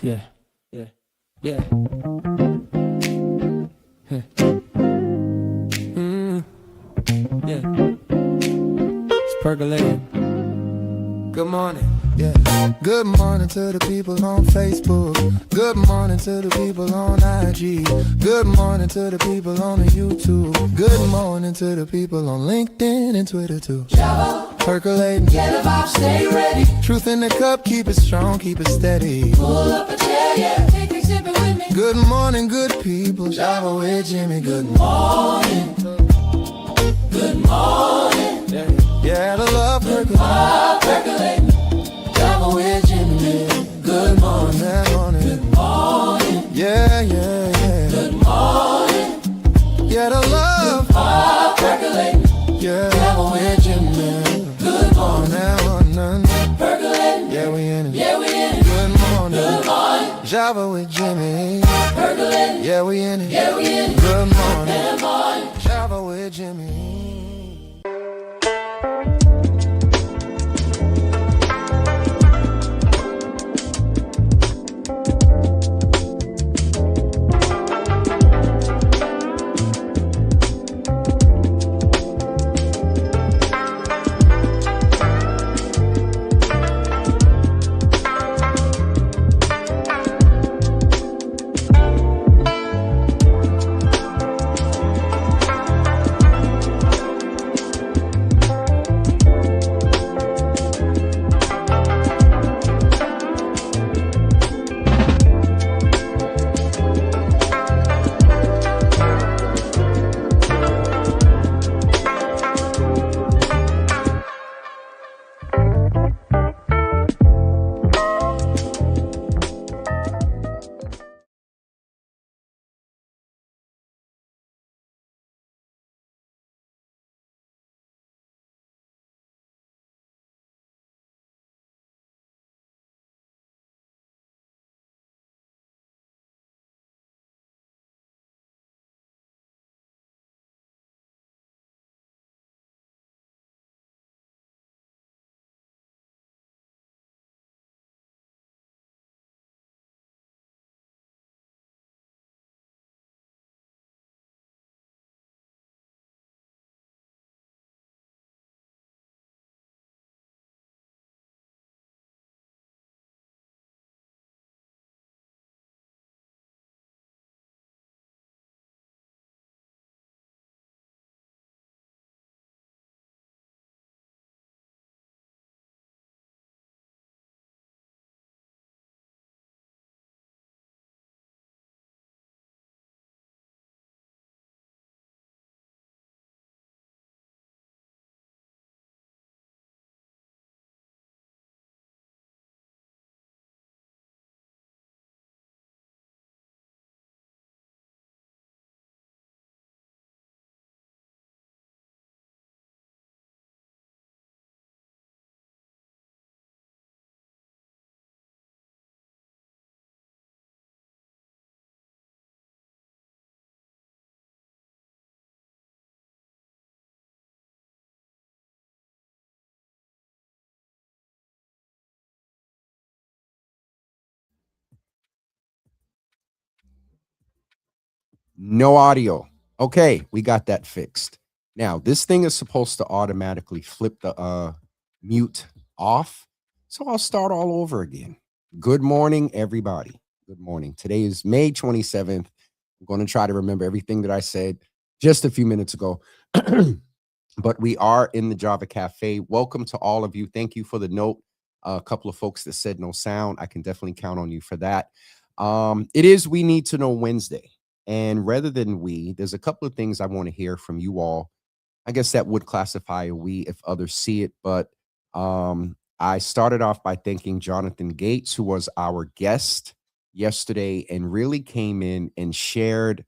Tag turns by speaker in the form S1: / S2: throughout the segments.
S1: Yeah, yeah, yeah. Huh. Yeah. It's percolating. Good morning.
S2: Yeah. Good morning to the people on Facebook. Good morning to the people on IG. Good morning to the people on the YouTube. Good morning to the people on LinkedIn and Twitter too.
S3: Java,
S2: Percolating.
S3: get a vibe, stay ready.
S2: Truth in the cup, keep it strong, keep it steady.
S3: Pull up a chair, yeah. Take a sip with me.
S2: Good morning, good people. Java with Jimmy. Good morning.
S3: Good morning.
S2: Yeah, the love percolating.
S3: Vibe percolating.
S2: Java with Jimmy. Good morning.
S3: Good morning.
S2: Yeah, yeah, yeah.
S3: Good morning.
S2: Yeah, the love.
S3: Vibe percolating.
S2: Yeah,
S3: Java with
S2: Jimmy.
S3: Good morning. Percolating.
S2: Yeah, we in it.
S3: Yeah, we in it.
S2: Good morning.
S3: Good morning.
S2: Java with Jimmy.
S3: Percolating.
S2: Yeah, we in it.
S3: Yeah, we in it.
S2: Good morning.
S3: Good morning.
S2: Java with Jimmy.
S4: No audio. Okay, we got that fixed. Now, this thing is supposed to automatically flip the mute off. So I'll start all over again. Good morning, everybody. Good morning. Today is May 27th. I'm going to try to remember everything that I said just a few minutes ago. But we are in the Java Cafe. Welcome to all of you. Thank you for the note. A couple of folks that said no sound. I can definitely count on you for that. It is We Need to Know Wednesday. And rather than we, there's a couple of things I want to hear from you all. I guess that would classify a we if others see it. But I started off by thanking Jonathan Gates, who was our guest yesterday and really came in and shared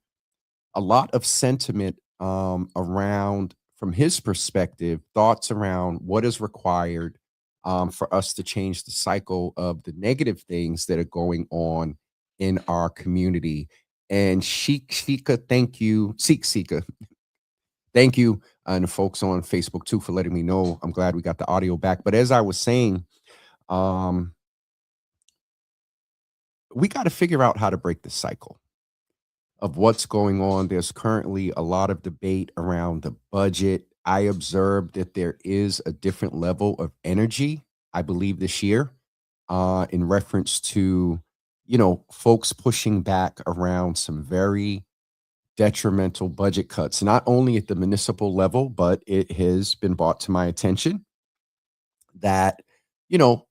S4: a lot of sentiment around, from his perspective, thoughts around what is required for us to change the cycle of the negative things that are going on in our community. And Shika, thank you. Sika, thank you. And the folks on Facebook too for letting me know. I'm glad we got the audio back. But as I was saying, we got to figure out how to break the cycle of what's going on. There's currently a lot of debate around the budget. I observed that there is a different level of energy, I believe, this year, in reference to, folks pushing back around some very detrimental budget cuts, not only at the municipal level, but it has been brought to my attention that,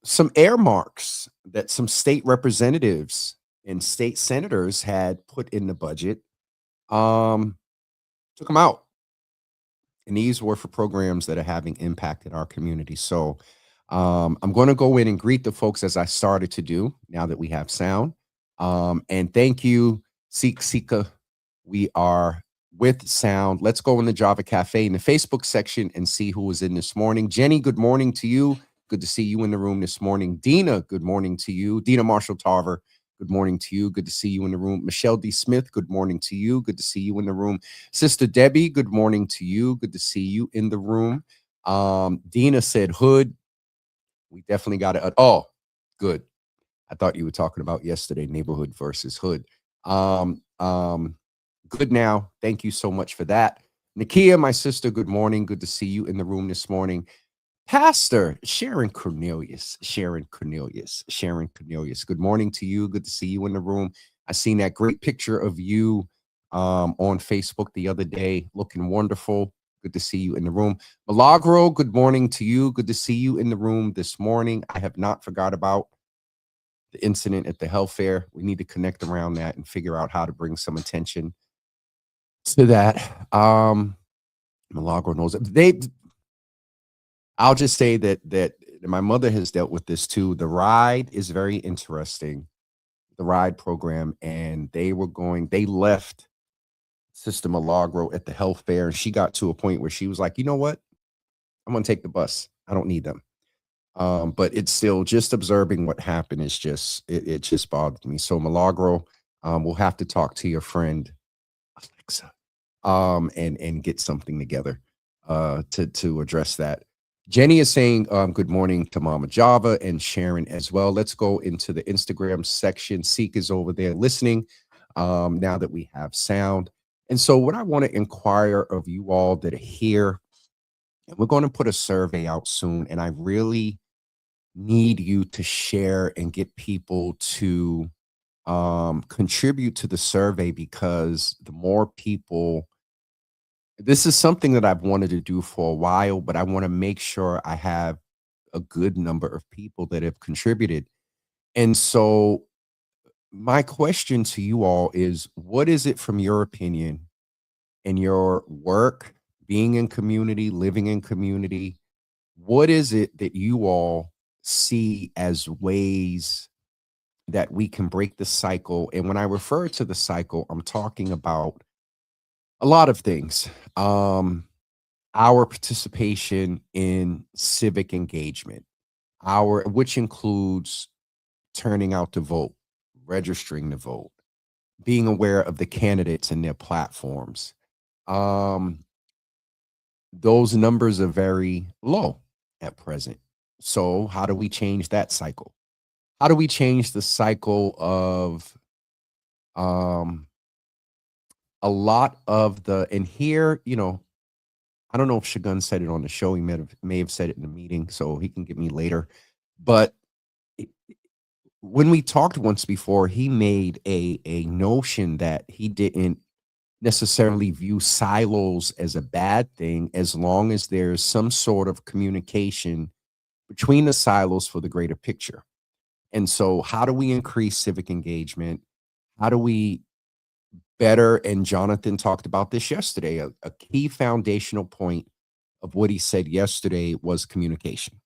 S4: some earmarks that some state representatives and state senators had put in the budget, took them out. And these were for programs that are having impact in our community. So I'm going to go in and greet the folks as I started to do now that we have sound. And thank you, Sika. We are with sound. Let's go in the Java Cafe in the Facebook section and see who was in this morning. Jenny, good morning to you. Good to see you in the room this morning. Dina, good morning to you. Dina Marshall Tarver, good morning to you. Good to see you in the room. Michelle D. Smith, good morning to you. Good to see you in the room. Sister Debbie, good morning to you. Good to see you in the room. Dina said hood. We definitely got it. Oh, good. I thought you were talking about yesterday, neighborhood versus hood. Good now. Thank you so much for that. Nakia, my sister, good morning. Good to see you in the room this morning. Pastor Sharon Cornelius. Good morning to you. Good to see you in the room. I seen that great picture of you on Facebook the other day, looking wonderful. Good to see you in the room. Milagro, good morning to you. Good to see you in the room this morning. I have not forgot about the incident at the health fair. We need to connect around that and figure out how to bring some attention to that. Milagro knows it. I'll just say that my mother has dealt with this too. The ride is very interesting, the ride program, and they left Sister Milagro at the health fair, and she got to a point where she was like, you know what? I'm going to take the bus. I don't need them. But it's still just observing what happened is just, it just bothered me. So Milagro, we'll have to talk to your friend, Alexa, and get something together, to address that. Jenny is saying, good morning to Mama Java and Sharon as well. Let's go into the Instagram section. Seek is over there listening, now that we have sound. And so what I want to inquire of you all that are here, and we're going to put a survey out soon, and I really need you to share and get people to contribute to the survey, because the more people, this is something that I've wanted to do for a while, but I want to make sure I have a good number of people that have contributed. And so my question to you all is, what is it from your opinion in your work, being in community, living in community? What is it that you all see as ways that we can break the cycle? And when I refer to the cycle, I'm talking about a lot of things. Our participation in civic engagement, which includes turning out to vote, registering to vote, being aware of the candidates and their platforms. Those numbers are very low at present. So how do we change that cycle? How do we change the cycle of a lot of and here, I don't know if Shagun said it on the show. He may have said it in the meeting, so he can get me later. But when we talked once before, he made a notion that he didn't necessarily view silos as a bad thing, as long as there's some sort of communication between the silos for the greater picture. And so how do we increase civic engagement? How do we better, and Jonathan talked about this yesterday, a key foundational point of what he said yesterday was communication.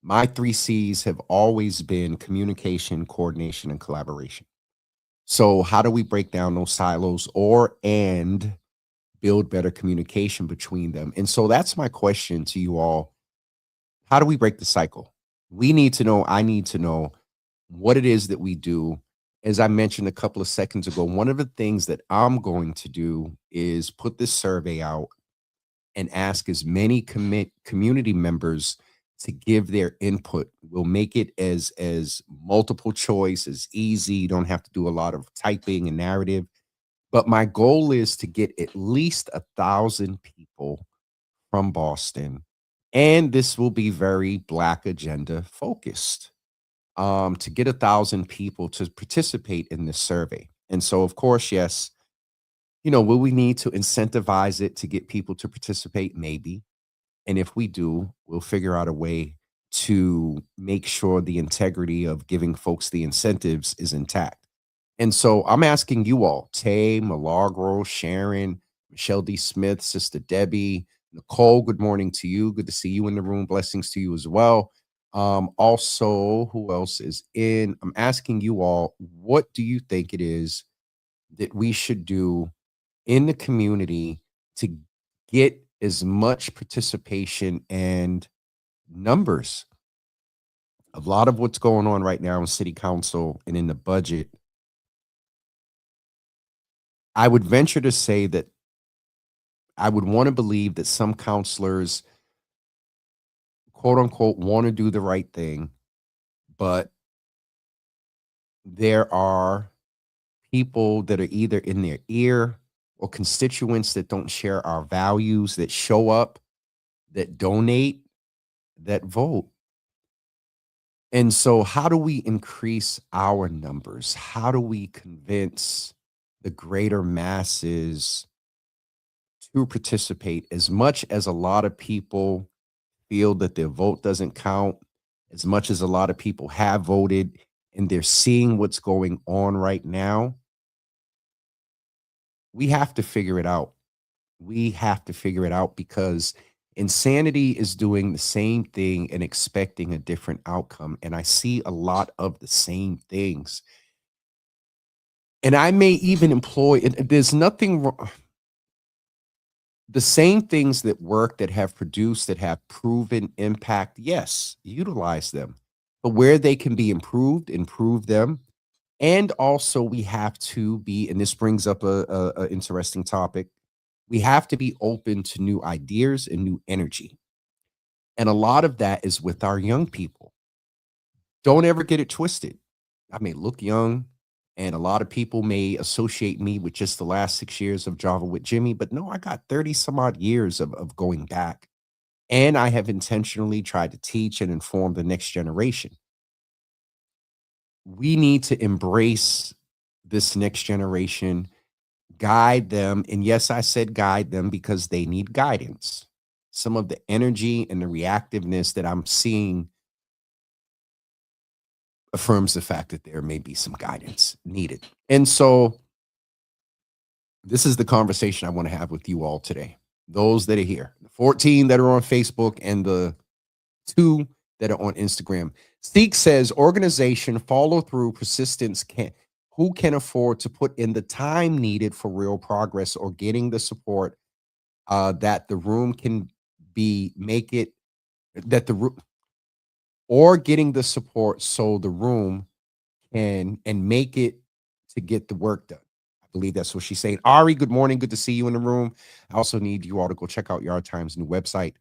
S4: My 3 C's have always been communication, coordination, and collaboration. So how do we break down those silos and build better communication between them? And so that's my question to you all. How do we break the cycle? We need to know, I need to know what it is that we do. As I mentioned a couple of seconds ago, one of the things that I'm going to do is put this survey out and ask as many community members to give their input. We'll make it as multiple choice is easy. You don't have to do a lot of typing and narrative. But my goal is to get at least 1,000 people from Boston. And this will be very Black agenda focused, to get 1,000 people to participate in this survey. And so, of course, yes, will we need to incentivize it to get people to participate? Maybe. And if we do, we'll figure out a way to make sure the integrity of giving folks the incentives is intact. And so I'm asking you all, Tay, Milagro, Sharon, Michelle D. Smith, Sister Debbie, Nicole, good morning to you. Good to see you in the room. Blessings to you as well. Also, who else is in? I'm asking you all, what do you think it is that we should do in the community to get as much participation and numbers? A lot of what's going on right now in city council and in the budget, I would venture to say that I would want to believe that some counselors, quote unquote, want to do the right thing, but there are people that are either in their ear or constituents that don't share our values, that show up, that donate, that vote. And so how do we increase our numbers? How do we convince the greater masses to participate? As much as a lot of people feel that their vote doesn't count, as much as a lot of people have voted and they're seeing what's going on right now, we have to figure it out. We have to figure it out because insanity is doing the same thing and expecting a different outcome. And I see a lot of the same things. And I may even employ, there's nothing wrong. The same things that work, that have produced, that have proven impact, yes, utilize them. But where they can be improved, improve them. And also we have to be, and this brings up a interesting topic, we have to be open to new ideas and new energy. And a lot of that is with our young people. Don't ever get it twisted. I may look young, and a lot of people may associate me with just the last 6 years of Java with Jimmy, but no, I got 30 some odd years of going back. And I have intentionally tried to teach and inform the next generation. We need to embrace this next generation, guide them. And yes, I said guide them because they need guidance. Some of the energy and the reactiveness that I'm seeing affirms the fact that there may be some guidance needed. And so this is the conversation I want to have with you all today. Those that are here, the 14 that are on Facebook and the 2 that are on Instagram. Seek says organization, follow through, persistence. Who can afford to put in the time needed for real progress or getting the support that the room can be, make it, that the room, or getting the support so the room can and make it to get the work done. I believe that's what she's saying. Ari, good morning. Good to see you in the room. I also need you all to go check out Yard Time's new website.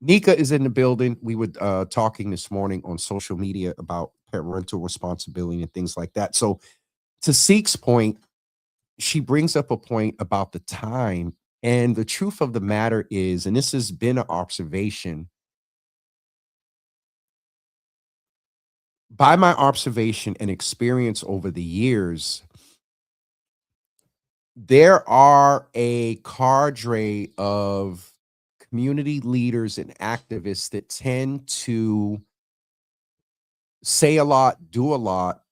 S4: Nika is in the building. We were talking this morning on social media about parental responsibility and things like that. So to Seek's point, she brings up a point about the time. And the truth of the matter is, and this has been an observation, by my observation and experience over the years, there are a cadre of community leaders and activists that tend to say a lot, do a lot,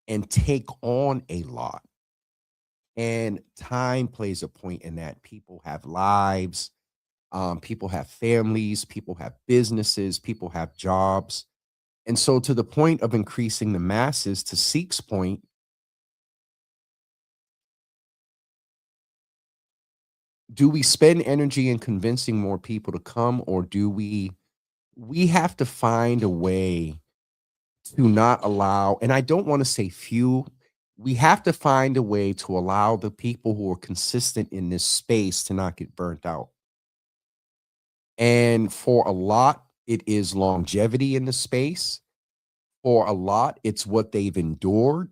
S4: and take on a lot. And time plays a point in that. People have lives, people have families, people have businesses, people have jobs. And so to the point of increasing the masses, to Seek's point, do we spend energy in convincing more people to come, or do we have to find a way to not allow, and I don't want to say few, we have to find a way to allow the people who are consistent in this space to not get burnt out. And for a lot, it is longevity in the space. For a lot, it's what they've endured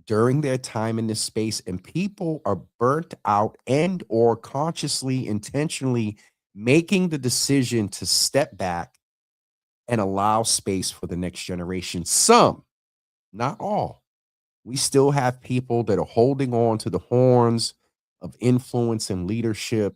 S4: during their time in this space, and people are burnt out and or consciously, intentionally making the decision to step back and allow space for the next generation. Some, not all. We still have people that are holding on to the horns of influence and leadership.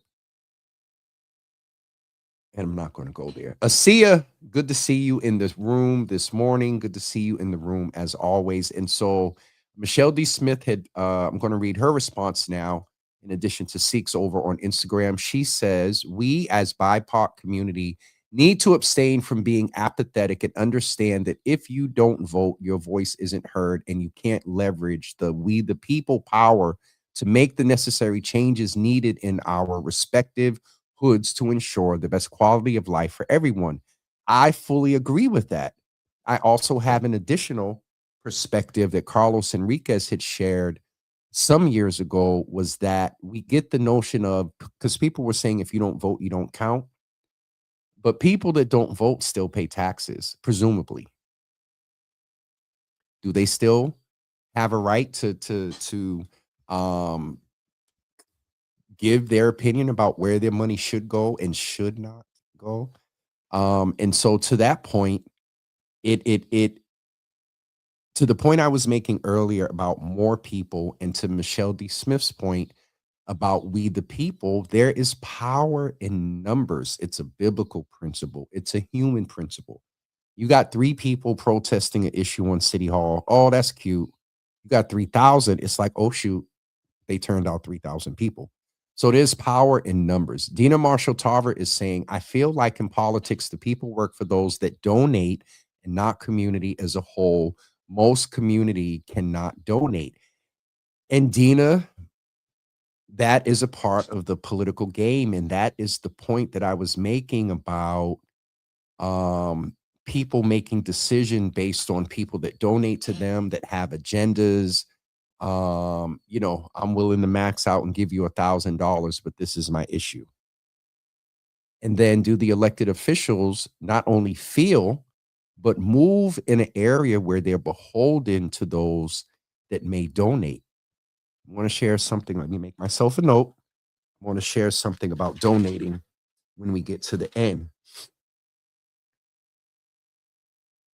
S4: And I'm not going to go there. Asia, good to see you in this room this morning. Good to see you in the room as always. And so Michelle D. Smith had, I'm going to read her response now, in addition to Seeks over on Instagram. She says, we as BIPOC community need to abstain from being apathetic and understand that if you don't vote, your voice isn't heard and you can't leverage the we the people power to make the necessary changes needed in our respective hoods to ensure the best quality of life for everyone. I fully agree with that. I also have an additional perspective that Carlos Enriquez had shared some years ago, was that we get the notion of, because people were saying if you don't vote, you don't count. But people that don't vote still pay taxes, presumably. Do they still have a right to give their opinion about where their money should go and should not go? And so to that point, it to the point I was making earlier about more people, and to Michelle D. Smith's point about we the people, there is power in numbers. It's a biblical principle. It's a human principle. You got 3 people protesting an issue on City Hall. Oh, that's cute. You got 3,000. It's like, oh, shoot, they turned out 3,000 people. So there's power in numbers. Dina Marshall Tarver is saying, I feel like in politics, the people work for those that donate and not community as a whole. Most community cannot donate. And Dina, that is a part of the political game. And that is the point that I was making about people making decision based on people that donate to them, that have agendas. You know, I'm willing to max out and give you $1,000, but this is my issue. And then do the elected officials not only feel, but move in an area where they're beholden to those that may donate? I want to share something. Let me make myself a note. I want to share something about donating when we get to the end.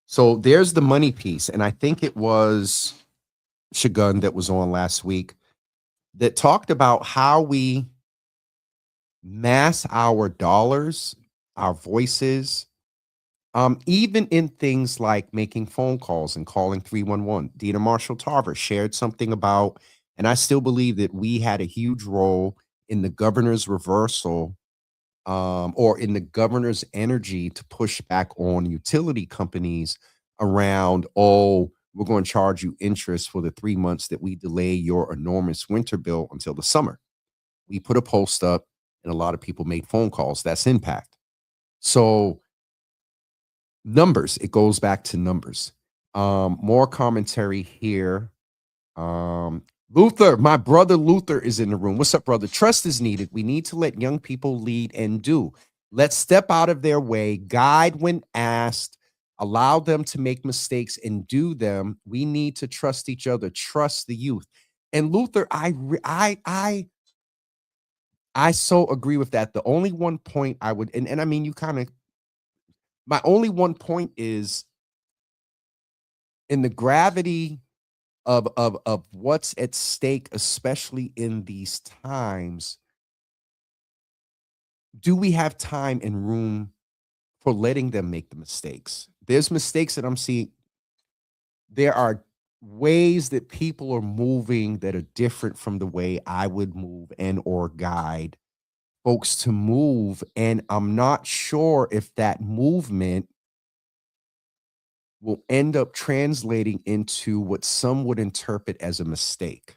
S4: So there's the money piece. And I think it was Shagun that was on last week that talked about how we mass our dollars, our voices, even in things like making phone calls and calling 311. Dina Marshall Tarver shared something about, and I still believe that we had a huge role in the governor's reversal, or in the governor's energy to push back on utility companies around, oh, we're going to charge you interest for the 3 months that we delay your enormous winter bill until the summer. We put a post up and a lot of people made phone calls. That's impact. So numbers, it goes back to numbers. More commentary here. Luther, my brother Luther is in the room. What's up, brother? Trust is needed. We need to let young people lead and do. Let's step out of their way, guide when asked, allow them to make mistakes and do them. We need to trust each other, trust the youth. And Luther, I so agree with that. The only one point I would, and I mean, you kind of, my only one point is in the gravity of what's at stake, especially in these times. Do we have time and room for letting them make the mistakes? There's mistakes that I'm seeing. There are ways that people are moving that are different from the way I would move and or guide folks to move. And I'm not sure if that movement will end up translating into what some would interpret as a mistake.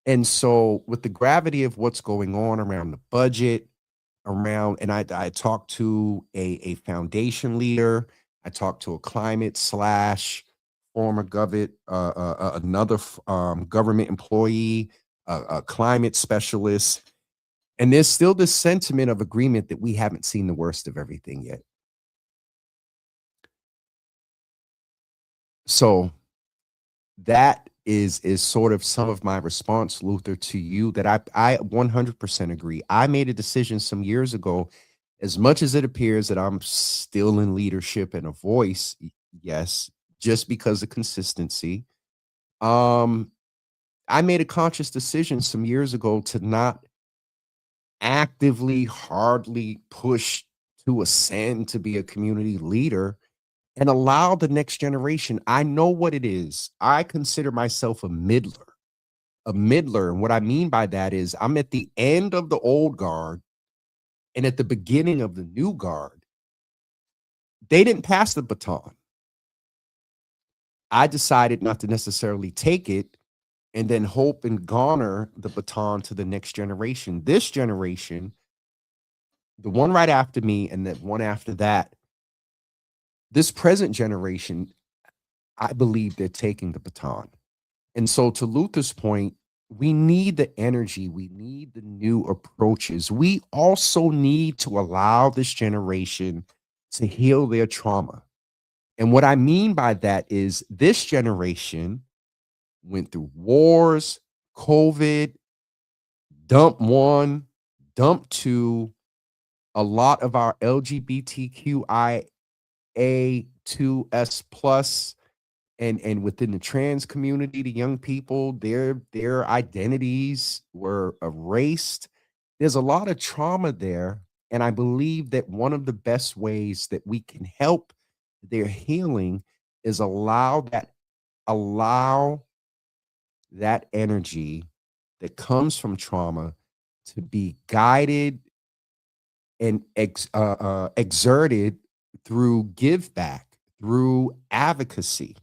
S4: And so with the gravity of what's going on around the budget, around, and I talked to a foundation leader, I talked to a climate / former another government employee, a climate specialist, and there's still this sentiment of agreement that we haven't seen the worst of everything yet. So that is sort of some of my response, Luther, to you, that I 100% agree. I made a decision some years ago, as much as it appears that I'm still in leadership and a voice, yes, just because of consistency. I made a conscious decision some years ago to not actively, hardly push to ascend to be a community leader and allow the next generation. I know what it is. I consider myself a middler. A middler. And what I mean by that is I'm at the end of the old guard and at the beginning of the new guard. They didn't pass the baton. I decided not to necessarily take it and then hope and garner the baton to the next generation. This generation, the one right after me and the one after that, this present generation, I believe they're taking the baton. And so to Luther's point, we need the energy. We need the new approaches. We also need to allow this generation to heal their trauma. And what I mean by that is this generation went through wars, COVID, dump 1, dump 2, a lot of our LGBTQIA2S plus and within the trans community, the young people, their identities were erased. There's a lot of trauma there. And I believe that one of the best ways that we can help their healing is allow that energy that comes from trauma to be guided and exerted through give back, through advocacy,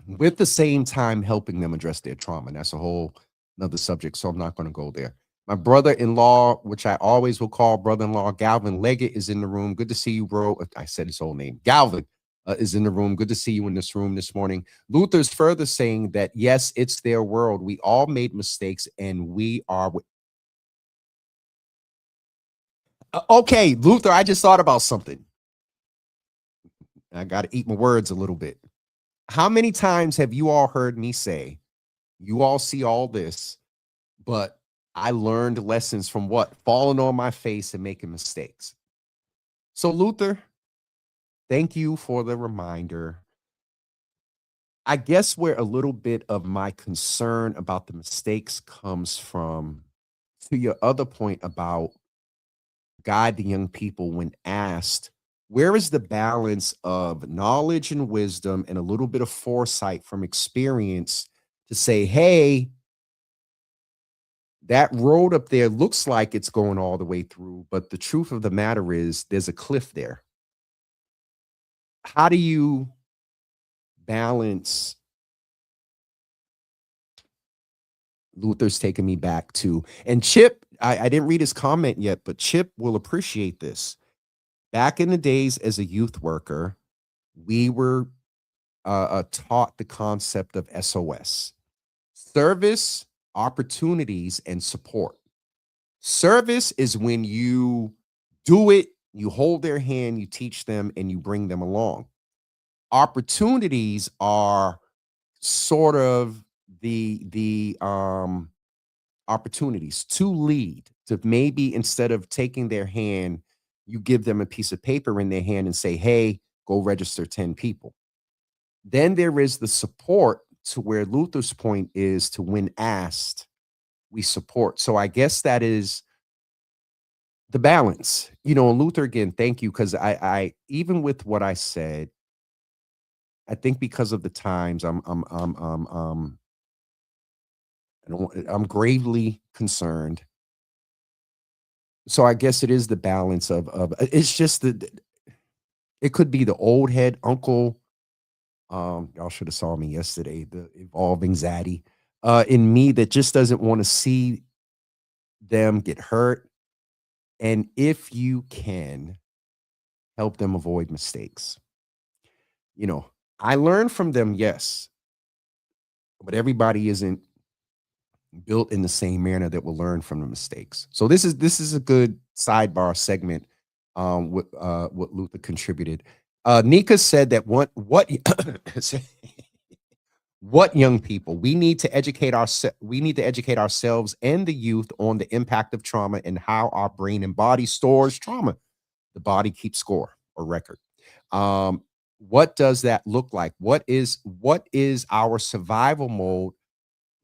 S4: with the same time helping them address their trauma. And that's a whole another subject, so I'm not going to go there. My brother-in-law, which I always will call brother-in-law, Galvin Leggett, is in the room. Good to see you, bro. I said his whole name. Galvin is in the room. Good to see you in this room this morning. Luther's further saying that, yes, it's their world. We all made mistakes, and we are... Okay, Luther, I just thought about something. I got to eat my words a little bit. How many times have you all heard me say, you all see all this, but I learned lessons from what? Falling on my face and making mistakes. So Luther, thank you for the reminder. I guess where a little bit of my concern about the mistakes comes from, to your other point about guide the young people when asked, where is the balance of knowledge and wisdom and a little bit of foresight from experience to say, hey, that road up there looks like it's going all the way through, but the truth of the matter is there's a cliff there. How do you balance? Luther's taking me back to, and Chip, I didn't read his comment yet, but Chip will appreciate this. Back in the days as a youth worker, we were taught the concept of SOS, service, opportunities, and support. Service is when you do it, you hold their hand, you teach them, and you bring them along. Opportunities are sort of the opportunities to lead, to maybe instead of taking their hand, you give them a piece of paper in their hand and say, hey, go register 10 people. Then there is the support, to where Luther's point is to when asked, we support. So I guess that is the balance. You know, Luther, again, thank you, because I even with what I said, I think because of the times, I'm gravely concerned. So I guess it is the balance of it's just it could be the old head uncle. Y'all should have saw me yesterday, the evolving zaddy in me that just doesn't want to see them get hurt. And if you can help them avoid mistakes, you know, I learn from them, yes, but everybody isn't built in the same manner that will learn from the mistakes. So this is a good sidebar segment what Luther contributed. Nika said that what what young people we need to educate ourselves and the youth on the impact of trauma and how our brain and body stores trauma. The body keeps score or record. What does that look like? What is our survival mode?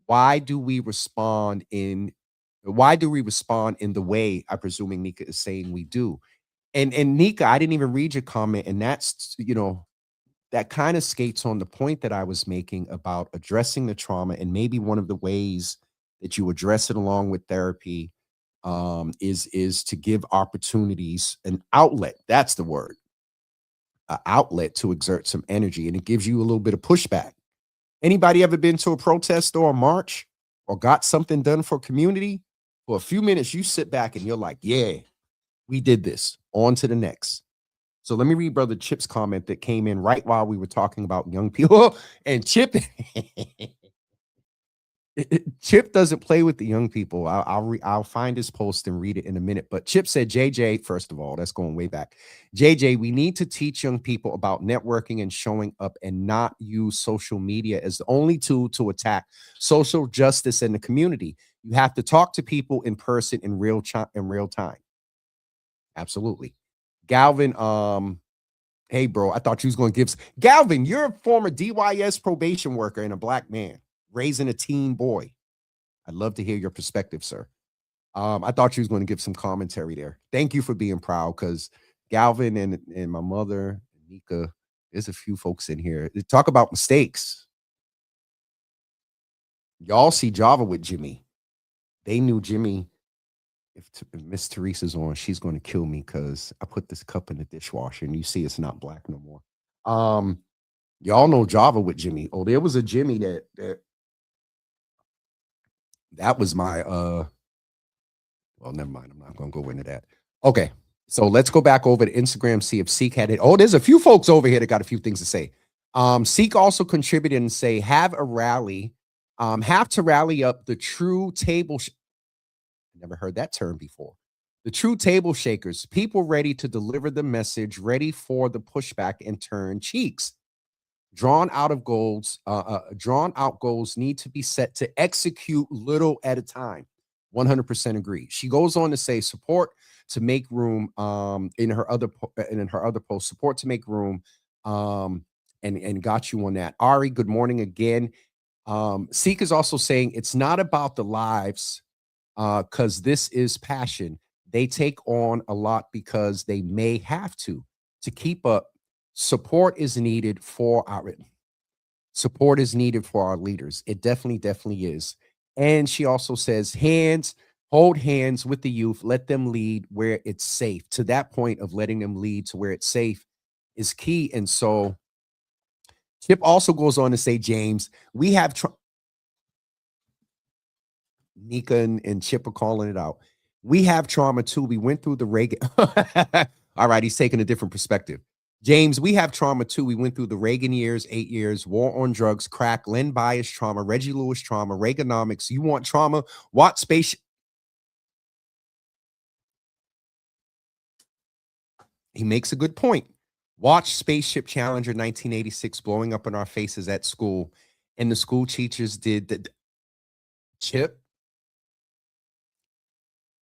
S4: Why do we respond in the way I'm presuming Nika is saying we do? And Nika, I didn't even read your comment, and that's, that kind of skates on the point that I was making about addressing the trauma. And maybe one of the ways that you address it along with therapy is to give opportunities, an outlet. That's the word, an outlet to exert some energy, and it gives you a little bit of pushback. Anybody ever been to a protest or a march or got something done for community? For a few minutes, you sit back and you're like, yeah, we did this. On to the next. So let me read Brother Chip's comment that came in right while we were talking about young people. And Chip, Chip doesn't play with the young people. I'll find his post and read it in a minute. But Chip said, JJ, first of all, that's going way back. JJ, we need to teach young people about networking and showing up, and not use social media as the only tool to attack social justice in the community. You have to talk to people in person in real time. Absolutely. Galvin, hey bro, I thought you was going to give Galvin, you're a former DYS probation worker and a black man raising a teen boy. I'd love to hear your perspective, sir. I thought you was going to give some commentary there. Thank you for being proud, because Galvin and my mother, Nika, there's a few folks in here. They talk about mistakes. Y'all see Java with Jimmy. They knew Jimmy. If Miss Teresa's on, she's going to kill me because I put this cup in the dishwasher and you see it's not black no more. Y'all know Java with Jimmy. Oh, there was a Jimmy that was my well, never mind. I'm not going to go into that. Okay, so let's go back over to Instagram, see if Seek had it. Oh, there's a few folks over here that got a few things to say. Seek also contributed and say, have to rally up the true table. Never heard that term before. The true table shakers, people ready to deliver the message, ready for the pushback and turn cheeks. Drawn out goals need to be set to execute little at a time. 100% agree. She goes on to say, support to make room. In her other post, support to make room. And got you on that. Ari, good morning again. Seek is also saying it's not about the lives. Because this is passion. They take on a lot because they may have to keep up. Support is needed for our leaders. It definitely is. And she also says, hold hands with the youth, let them lead where it's safe. To that point of letting them lead to where it's safe is key. And so Chip also goes on to say, James, we have Nika and Chip are calling it out. We have trauma too. We went through the Reagan. All right, he's taking a different perspective. James, we have trauma too. We went through the Reagan years, 8 years, war on drugs, crack, Len Bias trauma, Reggie Lewis trauma, Reaganomics. You want trauma? Watch Space. He makes a good point. Watch Spaceship Challenger 1986 blowing up in our faces at school. And the school teachers did the Chip.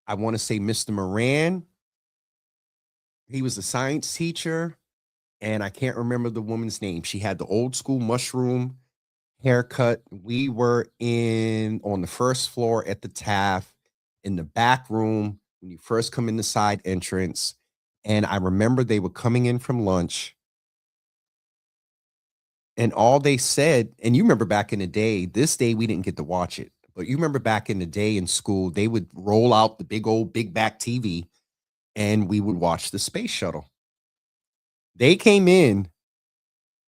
S4: I want to say Mr. Moran. He was a science teacher, and I can't remember the woman's name. She had the old school mushroom haircut. We were on the first floor at the Taft in the back room when you first come in the side entrance. And I remember they were coming in from lunch. And all they said, and you remember back in the day, this day we didn't get to watch it. But you remember back in the day in school, they would roll out the big back TV and we would watch the space shuttle. They came in,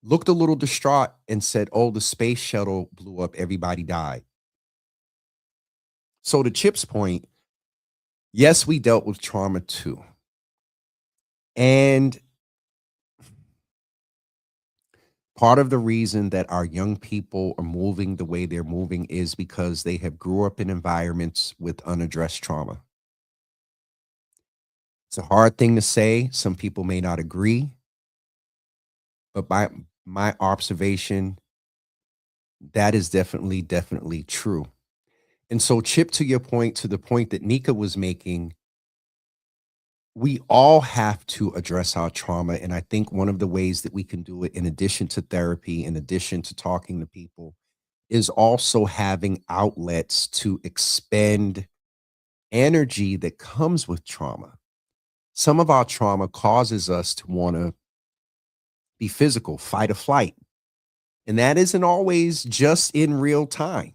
S4: looked a little distraught and said, oh, the space shuttle blew up. Everybody died. So to Chip's point, yes, we dealt with trauma too. And part of the reason that our young people are moving the way they're moving is because they have grew up in environments with unaddressed trauma. It's a hard thing to say. Some people may not agree. but by my observation, that is definitely true. And so, Chip, to your point, to the point that Nika was making, we all have to address our trauma. And I think one of the ways that we can do it, in addition to therapy, in addition to talking to people, is also having outlets to expend energy that comes with trauma. Some of our trauma causes us to want to be physical, fight or flight. And that isn't always just in real time.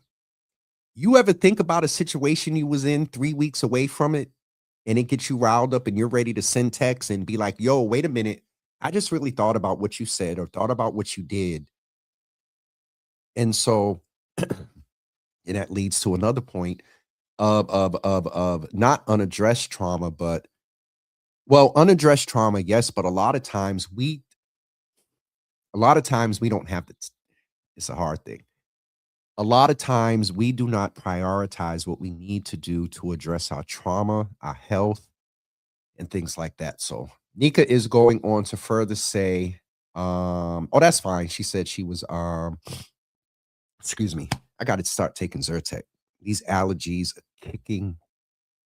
S4: You ever think about a situation you was in 3 weeks away from it, and it gets you riled up and you're ready to send text and be like, yo, wait a minute. I just really thought about what you said or thought about what you did. And so, and that leads to another point of not unaddressed trauma, but unaddressed trauma, yes, but a lot of times we don't have to. It's a hard thing. A lot of times we do not prioritize what we need to do to address our trauma, our health, and things like that. So Nika is going on to further say, oh, that's fine. She said she was, excuse me, I got to start taking Zyrtec. These allergies are kicking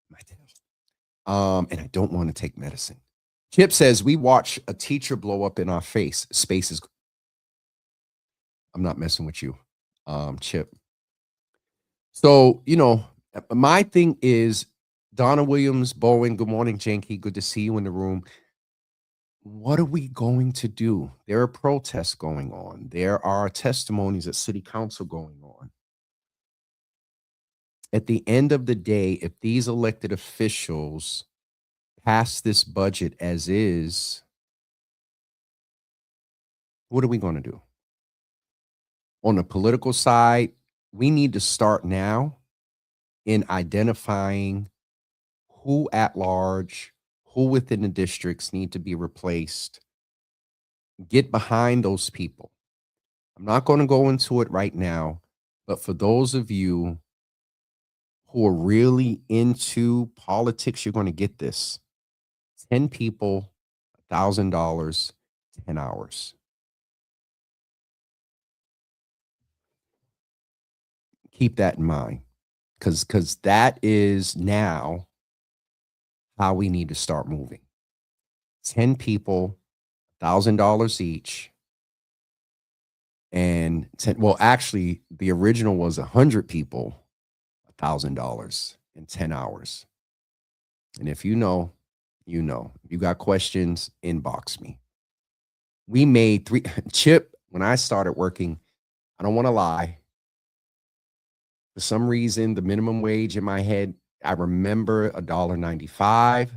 S4: my tail. And I don't want to take medicine. Chip says, we watch a teacher blow up in our face. Space is, I'm not messing with you, Chip. So, my thing is, Donna Williams, Bowen, good morning, Janky. Good to see you in the room. What are we going to do? There are protests going on. There are testimonies at city council going on. At the end of the day, if these elected officials pass this budget as is, what are we going to do? On the political side, we need to start now in identifying who at large, who within the districts need to be replaced. Get behind those people. I'm not going to go into it right now, but for those of you who are really into politics, you're going to get this. 10 people, $1,000, 10 hours. Keep that in mind, because that is now how we need to start moving. 10 people, $1,000 each. And actually, the original was 100 people, $1,000 in 10 hours. And if you know, you know. If you got questions, inbox me. We made Chip, when I started working, I don't want to lie. For some reason, the minimum wage in my head, I remember $1.95.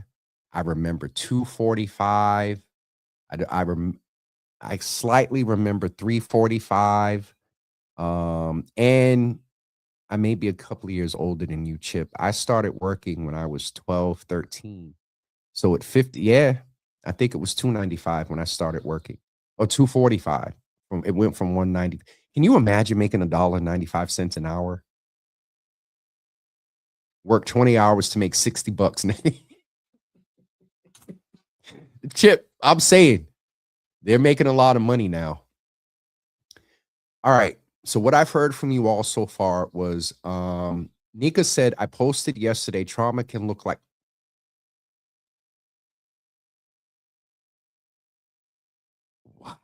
S4: I remember $2.45. I slightly remember $3.45. And I may be a couple of years older than you, Chip. I started working when I was 12, 13. So at 50, I think it was $2.95 when I started working, or $2.45. It went from $1.90. Can you imagine making $1.95 an hour? Work 20 hours to make $60. Chip, I'm saying they're making a lot of money now. All right. So what I've heard from you all so far was Nika said, I posted yesterday, trauma can look like. Wow.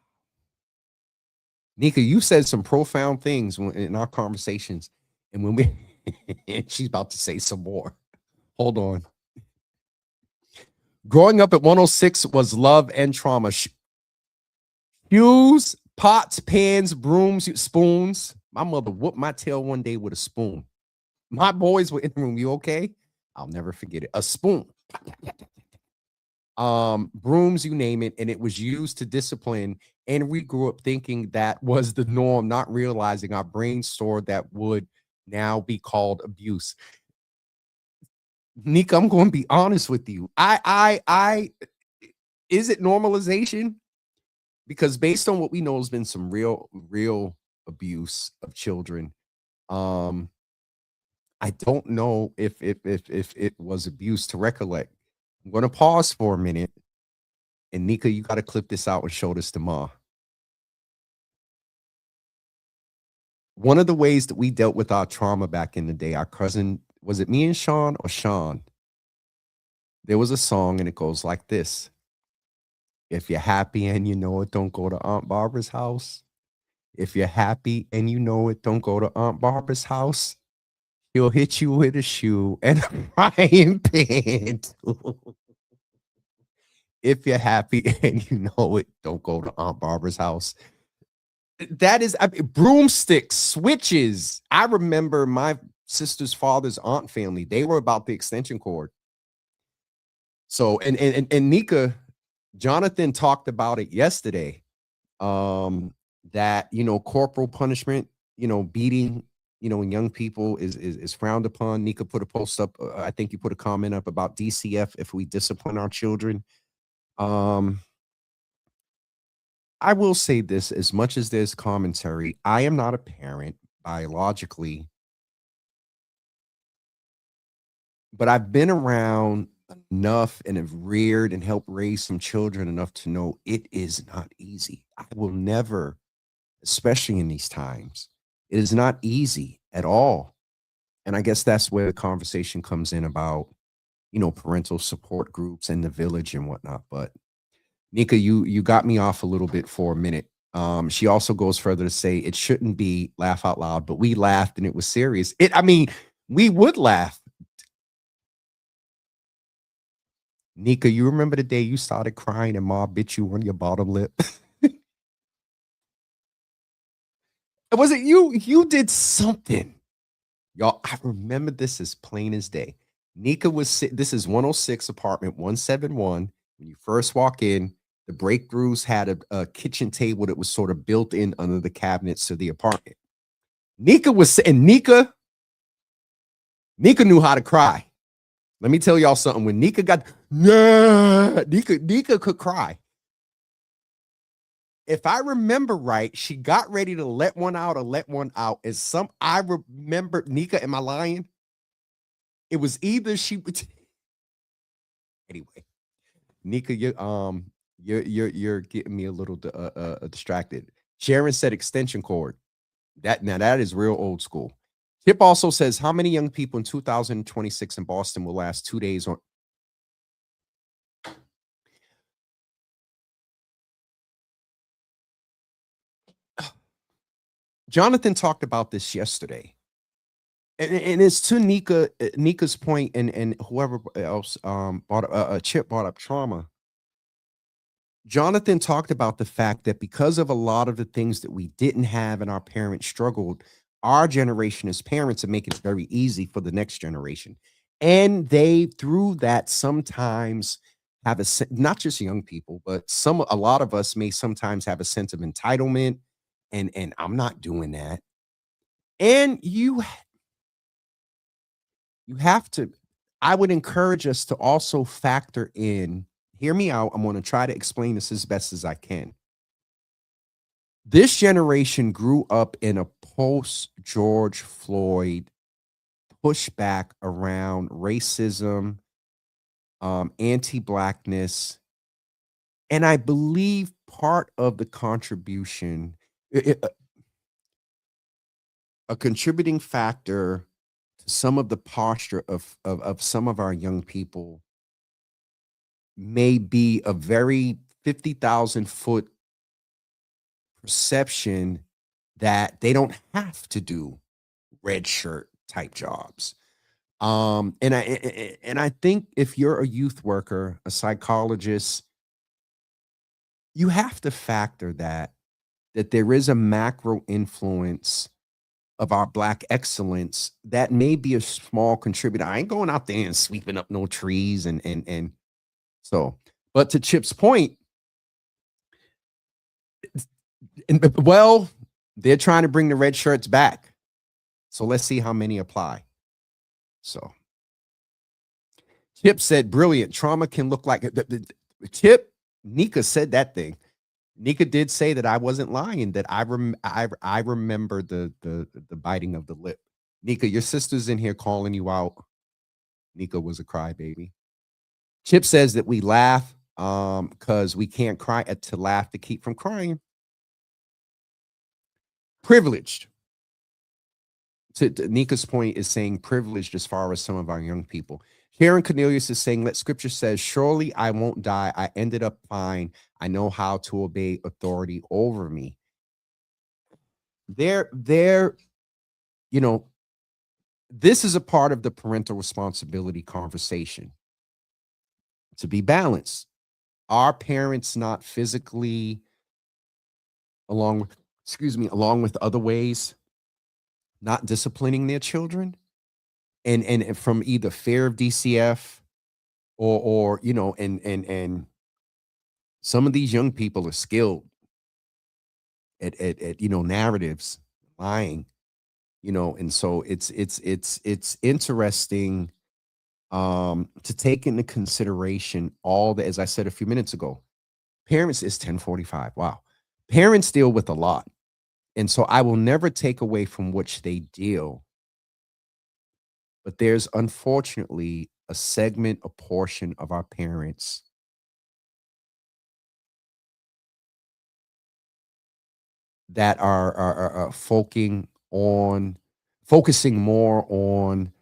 S4: Nika, you said some profound things in our conversations. And when we, she's about to say some more. Hold on. Growing up at 106 was love and trauma. Shoes, pots, pans, brooms, spoons. My mother whooped my tail one day with a spoon. My boys were in the room. You okay? I'll never forget it. A spoon. Brooms, you name it. And it was used to discipline. And we grew up thinking that was the norm, not realizing our brain stored that would now be called abuse. Nika, I'm going to be honest with you. Is it normalization? Because based on what we know has been some real abuse of children. I don't know if it was abuse to recollect. I'm going to pause for a minute. And Nika, you got to clip this out and show this to Ma. one of the ways that we dealt with our trauma back in the day, our cousin, was it me and Sean or Sean? There was a song and it goes like this. If you're happy and you know it, don't go to Aunt Barbara's house. If you're happy and you know it, don't go to Aunt Barbara's house. He'll hit you with a shoe and a frying pan. If you're happy and you know it, don't go to Aunt Barbara's house. That is, I mean, broomsticks, switches. I remember my sister's father's aunt family. They were about the extension cord. So, and Nika, Jonathan talked about it yesterday. That, you know, corporal punishment, you know, beating, you know, young people is frowned upon. Nika put a post up. I think you put a comment up about DCF if we discipline our children. I will say this, as much as there's commentary, I am not a parent biologically, but I've been around enough and have reared and helped raise some children enough to know it is not easy. I will never, especially in these times, it is not easy at all. And I guess that's where the conversation comes in about, you know, parental support groups and the village and whatnot. But Nika, you got me off a little bit for a minute. She also goes further to say it shouldn't be laugh out loud, but we laughed and it was serious. I mean, we would laugh. Nika, you remember the day you started crying and Ma bit you on your bottom lip? Was it you? You did something. Y'all, I remember this as plain as day. Nika was this is 106 apartment 171. When you first walk in, the breakthroughs had a kitchen table that was sort of built in under the cabinets to the apartment. Nika knew how to cry. Let me tell y'all something. When Nika got, Nika could cry. If I remember right, she got ready to let one out or let one out. I remember, Nika, am I lying? It was either she would. Anyway, Nika, you're getting me a little distracted. Sharon said extension cord. That is real old school. Chip also says, how many young people in 2026 in Boston will last 2 days on? Jonathan talked about this yesterday. And it's to Nika's point, and whoever else Chip brought up trauma. Jonathan talked about the fact that because of a lot of the things that we didn't have and our parents struggled, our generation as parents are making it very easy for the next generation. And they, through that, sometimes have not just young people, but a lot of us may sometimes have a sense of entitlement. And I'm not doing that. And you have to, I would encourage us to also factor in, hear me out. I'm going to try to explain this as best as I can. This generation grew up in a post-George Floyd pushback around racism, anti-Blackness. And I believe part of the contribution, a contributing factor to some of the posture of some of our young people may be a very 50,000-foot perception that they don't have to do red shirt type jobs. And I think if you're a youth worker, a psychologist, you have to factor that there is a macro influence of our Black excellence that may be a small contributor. I ain't going out there and sweeping up no trees and so, but to Chip's point, well, they're trying to bring the red shirts back. So let's see how many apply. So Chip said, brilliant. Trauma can look like Chip, Nika said that thing. Nika did say that I wasn't lying, that I remember the biting of the lip. Nika, your sister's in here calling you out. Nika was a crybaby. Chip says that we laugh because we can't cry to laugh to keep from crying. Privileged. to Nika's point is saying privileged as far as some of our young people. Sharon Cornelius is saying, let scripture says, surely I won't die. I ended up fine. I know how to obey authority over me. There, you know, this is a part of the parental responsibility conversation to be balanced. Our parents not physically, along with other ways, not disciplining their children, and from either fear of DCF or you know, and some of these young people are skilled at you know, narratives, lying, you know, and so it's interesting to take into consideration all the, as I said a few minutes ago, parents is 10:45. Wow. Parents deal with a lot. And so I will never take away from which they deal. But there's unfortunately a segment, a portion of our parents that are focusing more on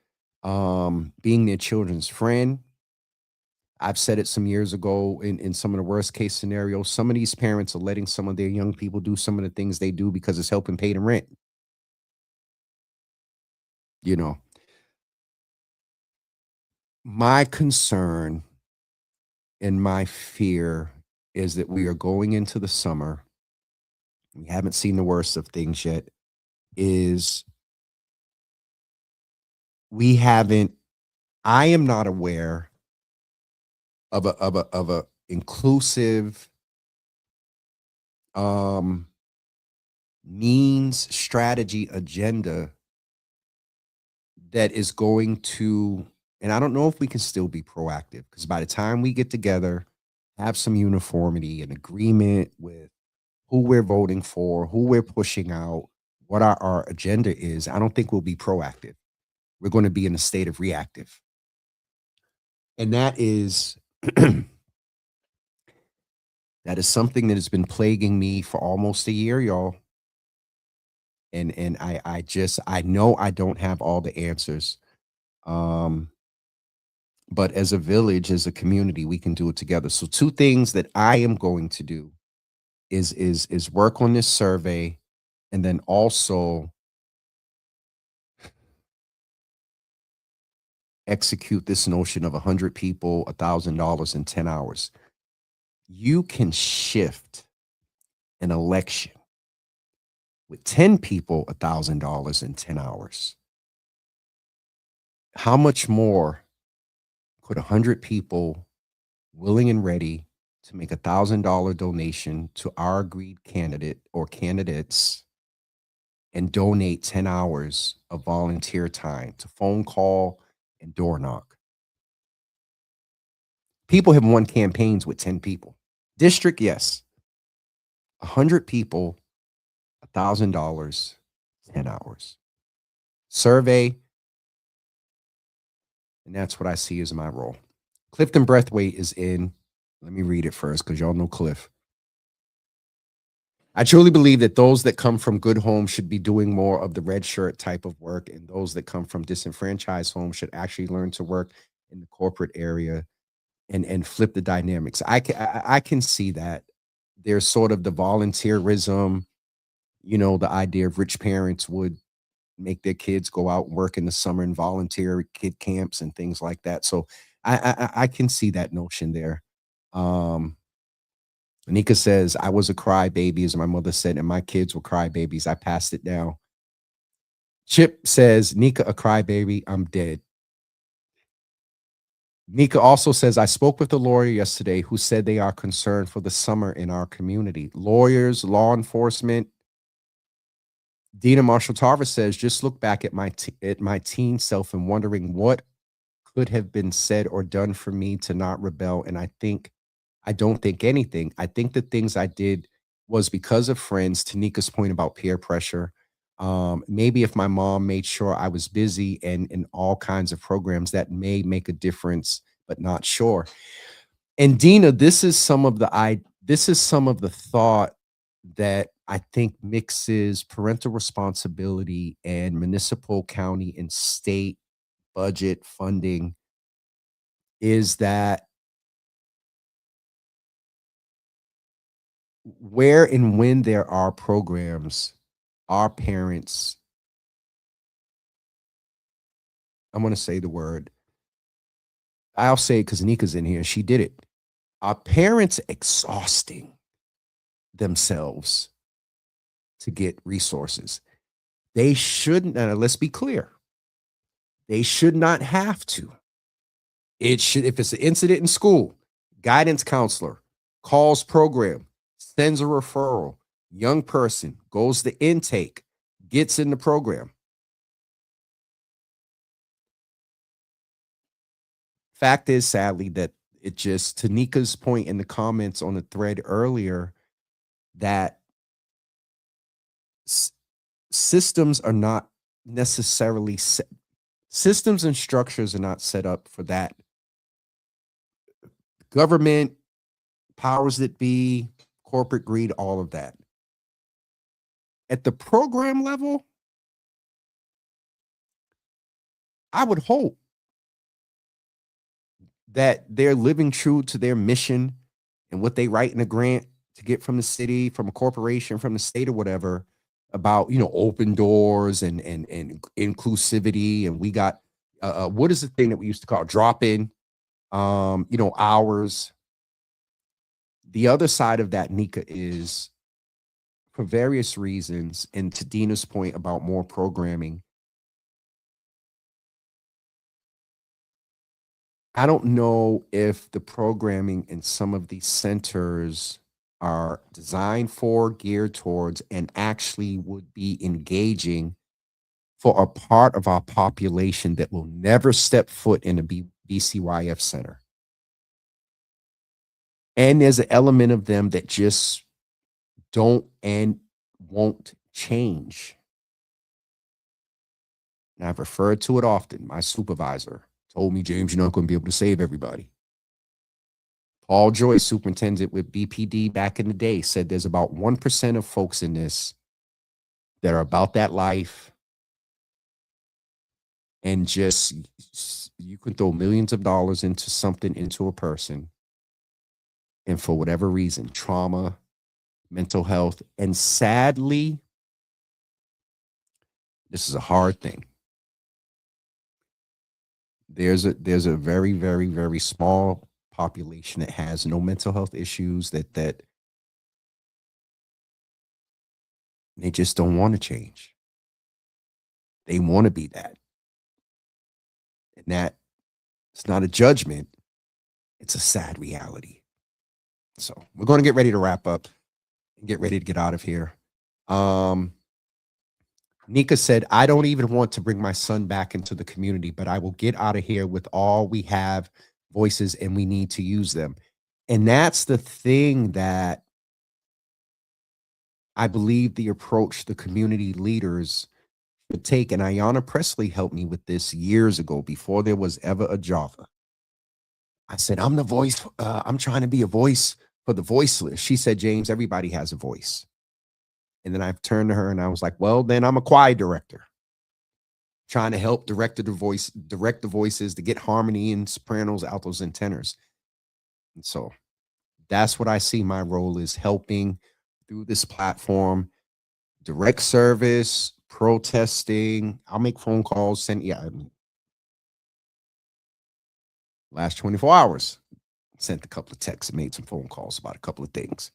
S4: being their children's friend. I've said it some years ago in some of the worst case scenarios. Some of these parents are letting some of their young people do some of the things they do because it's helping pay the rent. You know, my concern and my fear is that we are going into the summer. We haven't seen the worst of things yet. I am not aware of a inclusive means strategy agenda that is going to, and I don't know if we can still be proactive, because by the time we get together, have some uniformity and agreement with who we're voting for, who we're pushing out, what our agenda is, I don't think we'll be proactive. We're going to be in a state of reactive. And that is that is something that has been plaguing me for almost a year, y'all. And I know I don't have all the answers. But as a village, as a community, we can do it together. So two things that I am going to do is work on this survey, and then also execute this notion of 100 people, $1,000 in 10 hours. You can shift an election with 10 people, $1,000 in 10 hours. How much more could 100 people willing and ready to make $1,000 donation to our agreed candidate or candidates and donate 10 hours of volunteer time to phone call and door knock? People have won campaigns with 10 people. District, yes. 100 people, $1,000, 10 hours. Survey, and that's what I see as my role. Clifton Breathwaite is in. Let me read it first, because y'all know Cliff. I truly believe that those that come from good homes should be doing more of the red shirt type of work, and those that come from disenfranchised homes should actually learn to work in the corporate area and flip the dynamics. I can see that. There's sort of the volunteerism, you know, the idea of rich parents would make their kids go out and work in the summer and volunteer kid camps and things like that. So I can see that notion there. Nika says, I was a crybaby, as my mother said, and my kids were crybabies. I passed it down. Chip says, Nika, a crybaby, I'm dead. Nika also says, I spoke with a lawyer yesterday who said they are concerned for the summer in our community. Lawyers, law enforcement. Dina Marshall Tarver says, just look back at my teen self and wondering what could have been said or done for me to not rebel. And I don't think anything. I think the things I did was because of friends, to Nika's point about peer pressure. Maybe if my mom made sure I was busy and in all kinds of programs, that may make a difference, but not sure. And Dina, this is some of the thought that I think mixes parental responsibility and municipal, county, and state budget funding is that where and when there are programs, our parents, I'm going to say the word, I'll say it because Nika's in here. She did it. Our parents exhausting themselves to get resources. They shouldn't, let's be clear. They should not have to. It should, if it's an incident in school, guidance counselor calls program, sends a referral, young person goes to intake, gets in the program. Fact is, sadly, that it just, to Nika's point in the comments on the thread earlier, that systems are not necessarily set, systems and structures are not set up for that. Government, powers that be, corporate greed, all of that. At the program level, I would hope that they're living true to their mission and what they write in a grant to get from the city, from a corporation, from the state or whatever, about, you know, open doors and inclusivity. And we got, what is the thing that we used to call drop-in, you know, hours. The other side of that, Nika, is for various reasons, and to Dina's point about more programming, I don't know if the programming in some of these centers are designed for, geared towards, and actually would be engaging for a part of our population that will never step foot in a BCYF center. And there's an element of them that just don't and won't change. And I've referred to it often. My supervisor told me, James, you're not going to be able to save everybody. Paul Joyce, superintendent with BPD back in the day, said there's about 1% of folks in this that are about that life. And just, you can throw millions of dollars into something, into a person. And for whatever reason, trauma, mental health, and sadly, this is a hard thing. There's a very, very, very small population that has no mental health issues, that they just don't want to change. They want to be that. And that, it's not a judgment. It's a sad reality. So we're going to get ready to wrap up and get ready to get out of here. Nika said, I don't even want to bring my son back into the community, but I will get out of here with all we have, voices, and we need to use them. And that's the thing that I believe the approach the community leaders should take. And Ayanna Presley helped me with this years ago, before there was ever a Java. I said, I'm the voice. I'm trying to be a voice for the voiceless. She said, James, everybody has a voice. And then I turned to her and I was like, well, then I'm a choir director, trying to help direct the voices to get harmony in sopranos, altos, and tenors. And so that's what I see my role is, helping through this platform, direct service, protesting. I'll make phone calls, last 24 hours, sent a couple of texts and made some phone calls about a couple of things.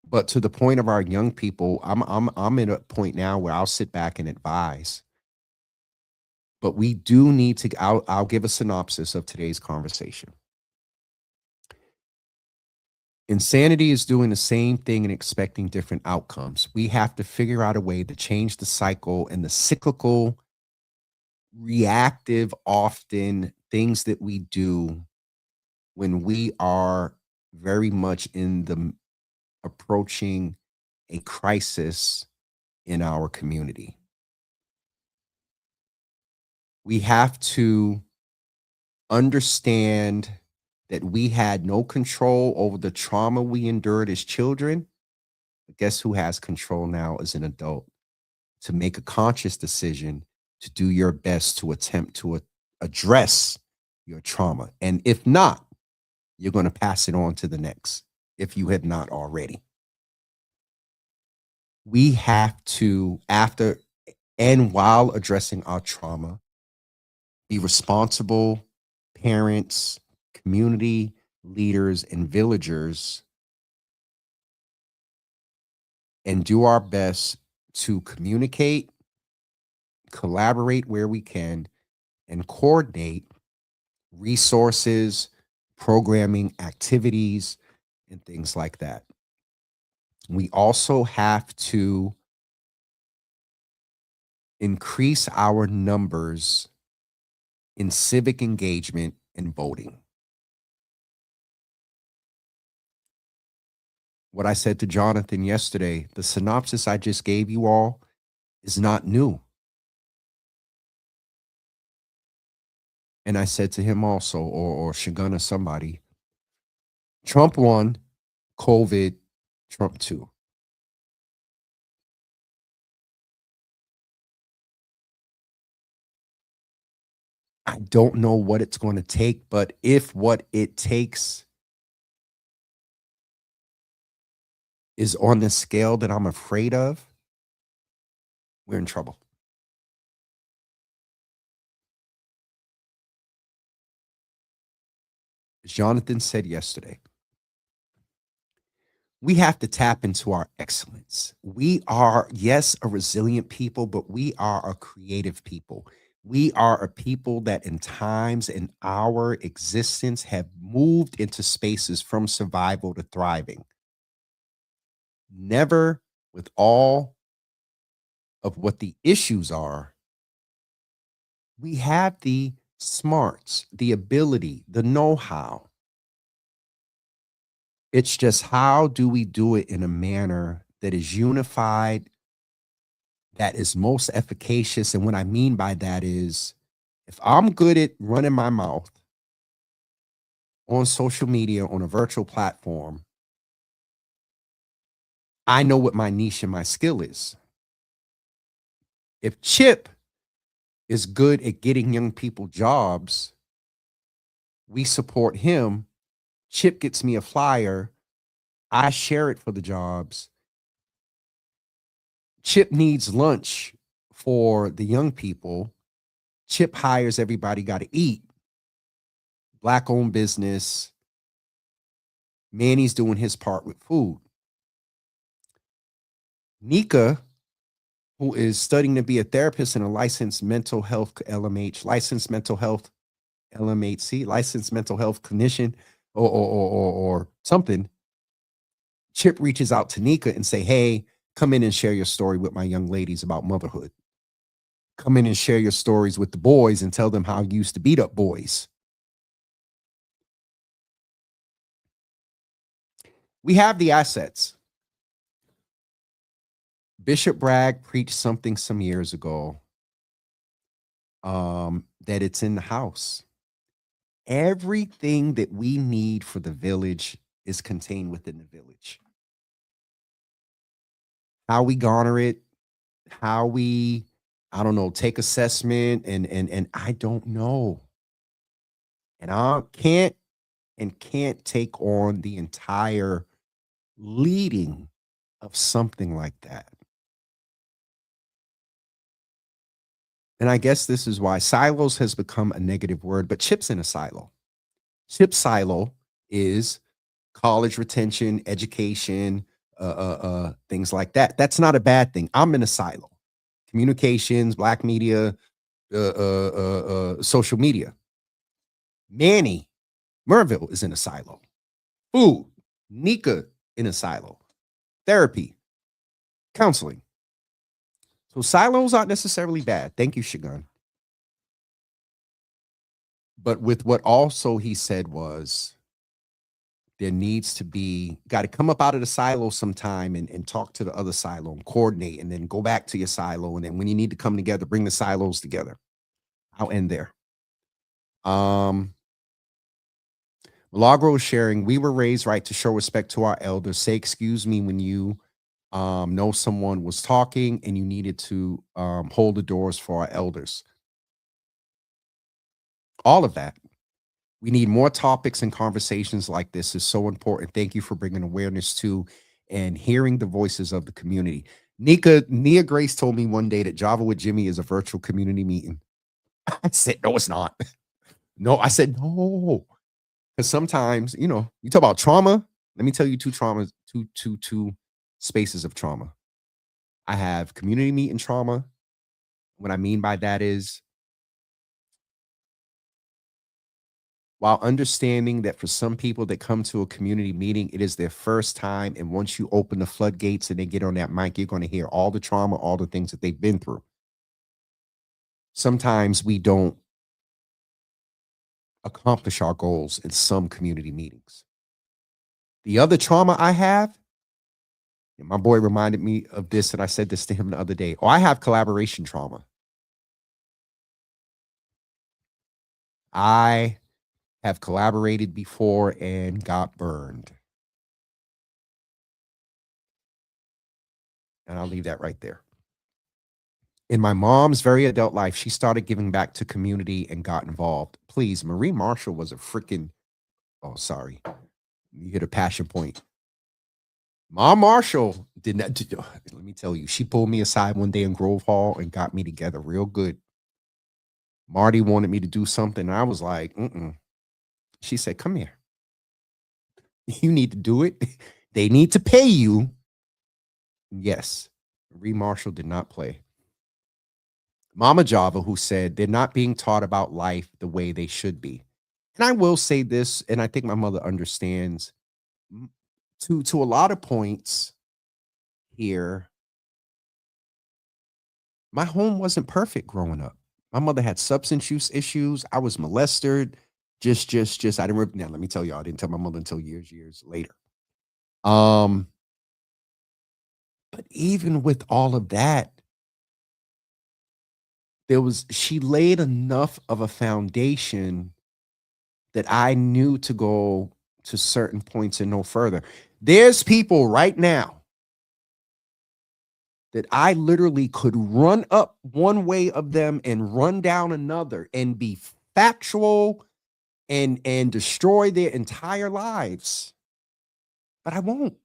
S4: But to the point of our young people, I'm in a point now where I'll sit back and advise. But we do need to, I'll give a synopsis of today's conversation. Insanity is doing the same thing and expecting different outcomes. We have to figure out a way to change the cycle and the cyclical, reactive, often things that we do when we are very much in the approaching a crisis in our community. We have to understand that we had no control over the trauma we endured as children. But guess who has control now as an adult to make a conscious decision to do your best to attempt to address your trauma. And if not, you're going to pass it on to the next if you have not already. We have to, after and while addressing our trauma, be responsible parents, community leaders, and villagers, and do our best to communicate, collaborate where we can, and coordinate resources, programming, activities, and things like that. We also have to increase our numbers in civic engagement and voting. What I said to Jonathan yesterday, the synopsis I just gave you all is not new. And I said to him also, or Shaguna, somebody, Trump 1, COVID, Trump 2. I don't know what it's going to take, but if what it takes is on the scale that I'm afraid of, we're in trouble. As Jonathan said yesterday, we have to tap into our excellence. We are, yes, a resilient people, but we are a creative people. We are a people that in times in our existence have moved into spaces from survival to thriving. Never with all of what the issues are, we have the smarts, the ability, the know-how. It's just how do we do it in a manner that is unified, that is most efficacious. And what I mean by that is, if I'm good at running my mouth on social media, on a virtual platform, I know what my niche and my skill is. If Chip is good at getting young people jobs, we support him. Chip gets me a flyer. I share it for the jobs. Chip needs lunch for the young people. Chip hires everybody, got to eat. Black-owned business. Manny's doing his part with food. Nika, who is studying to be a therapist and a licensed mental health LMH, licensed mental health LMHC, licensed mental health clinician, or something. Chip reaches out to Nika and say, hey, come in and share your story with my young ladies about motherhood. Come in and share your stories with the boys and tell them how you used to beat up boys. We have the assets. Bishop Bragg preached something some years ago that it's in the house. Everything that we need for the village is contained within the village. How we garner it, how we, I don't know, take assessment, and I don't know. And I can't take on the entire leading of something like that. And I guess this is why silos has become a negative word, but Chip's in a silo. Chip's silo is college retention, education, things like that. That's not a bad thing. I'm in a silo. Communications, black media, social media. Manny Merville is in a silo. Food, Nika in a silo. Therapy, counseling. So silos aren't necessarily bad. Thank you, Shagun. But with what also he said was, there needs to be, got to come up out of the silo sometime and talk to the other silo and coordinate, and then go back to your silo. And then when you need to come together, bring the silos together. I'll end there. But Milagro is sharing, we were raised right to show respect to our elders. Say excuse me when you know someone was talking and you needed to hold the doors for our elders. All of that. We need more topics and conversations like this is so important. Thank you for bringing awareness to and hearing the voices of the community. Nia Grace told me one day that Java with Jimmy is a virtual community meeting. I said, no, it's not. No, I said, no. Because sometimes, you know, you talk about trauma. Let me tell you two spaces of trauma. I have community meeting trauma. What I mean by that is, while understanding that for some people that come to a community meeting, it is their first time. And once you open the floodgates and they get on that mic, you're going to hear all the trauma, all the things that they've been through. Sometimes we don't accomplish our goals in some community meetings. The other trauma I have, and my boy reminded me of this, and I said this to him the other day. Oh, I have collaboration trauma. I have collaborated before and got burned. And I'll leave that right there. In my mom's very adult life, she started giving back to community and got involved. Please, Marie Marshall was a freaking, oh, sorry. You hit a passion point. Mom Marshall did not, let me tell you, she pulled me aside one day in Grove Hall and got me together real good. Marty wanted me to do something. And I was like, She said, come here. You need to do it. They need to pay you. Yes, Marie Marshall did not play. Mama Java, who said they're not being taught about life the way they should be. And I will say this, and I think my mother understands to a lot of points here. My home wasn't perfect growing up. My mother had substance use issues. I was molested. Just, I didn't, now let me tell you, I didn't tell my mother until years later. But even with all of that, she laid enough of a foundation that I knew to go to certain points and no further. There's people right now that I literally could run up one way of them and run down another and be factual and destroy their entire lives. But I won't.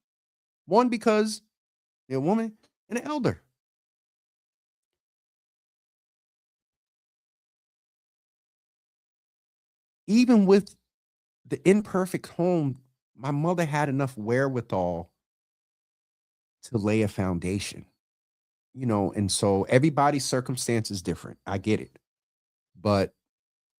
S4: One, because they're a woman and an elder. Even with the imperfect home, my mother had enough wherewithal to lay a foundation, you know, and so everybody's circumstance is different. I get it. But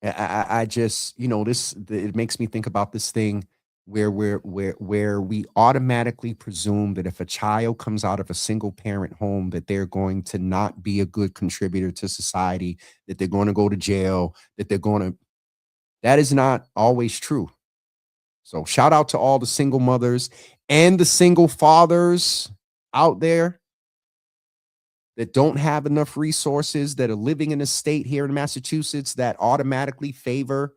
S4: I just, you know, it makes me think about this thing where we automatically presume that if a child comes out of a single parent home, that they're going to not be a good contributor to society, that they're going to go to jail, that is not always true. So shout out to all the single mothers and the single fathers out there that don't have enough resources, that are living in a state here in Massachusetts that automatically favor